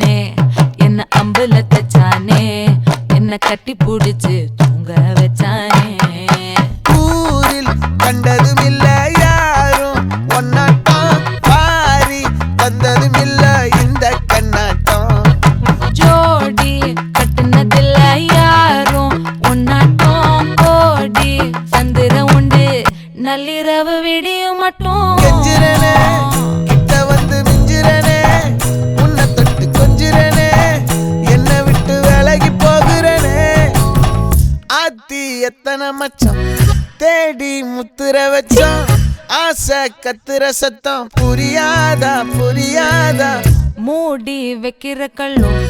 வச்சானே என்ன அம்புல தச்சானே என்ன கட்டி புடிச்சு தூங்க வச்சானே ஊரில் கண்டதும் இல்ல யாரும் ஒன்னாட்டம் பாரி தந்ததும் இல்ல இந்த கண்ணாட்டம் ஜோடி கட்டுனதில்ல யாரும் ஒன்னாட்டம் கோடி சந்திரம் உண்டு நள்ளிரவு விடியும் மட்டும் கெஞ்சிரனே கிட்ட வந்து மிஞ்சிரனே உன்னை தொட்டு கொஞ்சிரனே என்னை விட்டு விலகி போகிறனே ஆத்தி எத்தனை மச்சம் தேடி முத்துற வச்சோம் ஆசை கத்துற சத்தம் புரியாதா புரியாதா மூடி வைக்கிற கல்லும்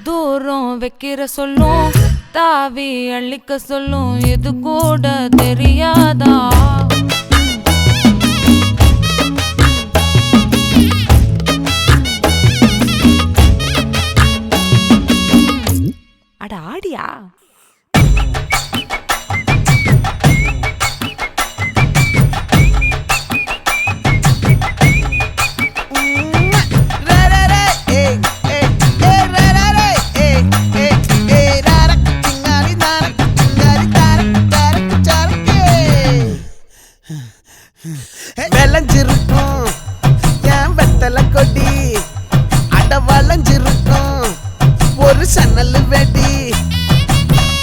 தூரம் வைக்கிற சொல்லும் தாவி அள்ளிக்க சொல்லும் இது கூட தெரியாதா அட ஆடியா விளைஞ்சிருக்கும் என் வெத்தலை கொடி அட வளைஞ்சிருக்கும் ஒரு சன்னல் வெடி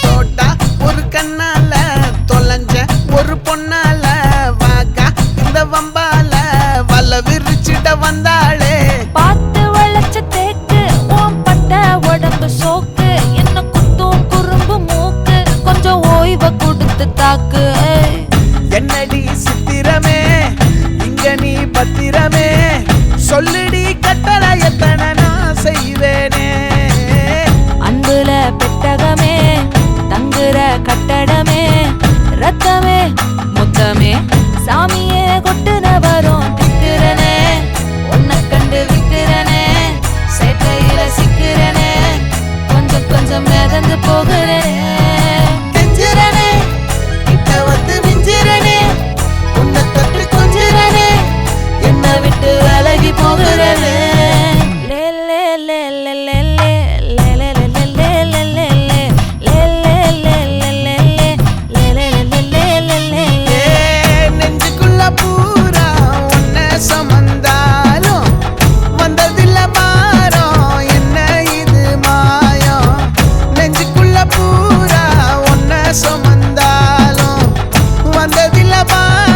தோட்டா ஒரு கண்ணால தொலைஞ்ச ஒரு பொண்ணால வாக்கா இந்த வம்பால வல விரிச்சிட வந்தாளே பார்த்து வளைச்ச தேக்கு ஓம் பட்ட உடம்பு சோக்கு என்ன குத்தும் குறும்பு மூக்கு கொஞ்சம் ஓய்வை கொடுத்து தாக்கு என்னடி சித்திரமே இங்க நீ பத்திரமே சொல்லுடி கட்டளை எத்தனை நான் செய்வேனே அன்புல பெட்டகமே தங்குற கட்டடமே ரத்தமே முத்தமே சாமியே கொட்டுன வரும் திக்கிறனே உன்னை கண்டு விக்கிறனே சேட்டையில சிக்கிறனே கொஞ்சம் கொஞ்சம் மிதந்து போகிறனே கெஞ்சிரனே கிட்ட வந்து மிஞ்சிரனே உன்னை தொட்டு கொஞ்சிரனே என்னை விட்டு விலகி போகிறனே லே லே லே லே லே லே லே லே லே லே லே லே லே லே லே லே லே லே ஏ நெஞ்சுக்குள்ள பூரா உன்னை சுமந்தாலும் வந்ததில்ல பாரம் என்ன இது மாயம் நெஞ்சுக்குள்ள பூரா உன்னை சுமந்தாலும் வந்ததில்ல பாரம்